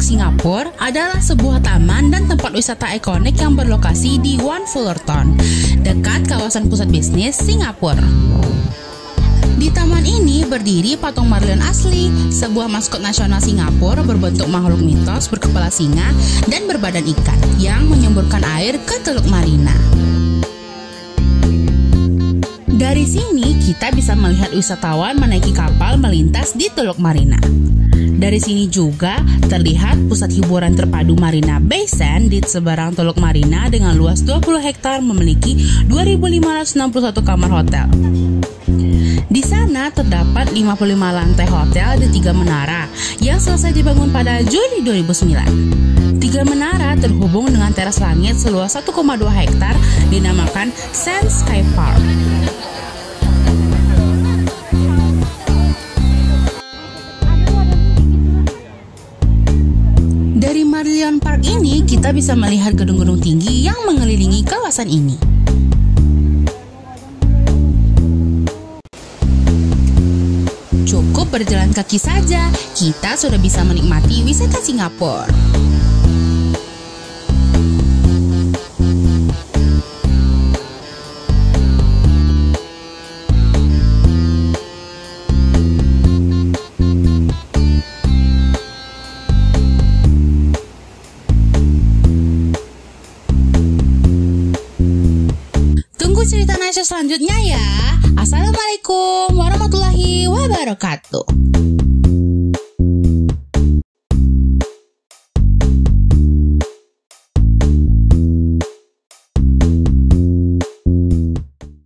Singapura adalah sebuah taman dan tempat wisata ikonik yang berlokasi di One Fullerton, dekat kawasan pusat bisnis Singapura. Di taman ini berdiri patung Merlion asli, sebuah maskot nasional Singapura berbentuk makhluk mitos berkepala singa dan berbadan ikan yang menyemburkan air ke Teluk Marina. Dari sini kita bisa melihat wisatawan menaiki kapal melintas di Teluk Marina. Dari sini juga terlihat pusat hiburan terpadu Marina Bay Sands di seberang Teluk Marina dengan luas 20 hektar memiliki 2.561 kamar hotel. Di sana terdapat 55 lantai hotel di 3 menara yang selesai dibangun pada Juli 2009. 3 menara terhubung dengan teras langit seluas 1,2 hektar dinamakan Sand Sky Park. Dari Merlion Park ini kita bisa melihat gedung-gedung tinggi yang mengelilingi kawasan ini. Cukup berjalan kaki saja, kita sudah bisa menikmati wisata Singapura. Tunggu cerita Nasya selanjutnya ya. Assalamualaikum warahmatullahi wabarakatuh.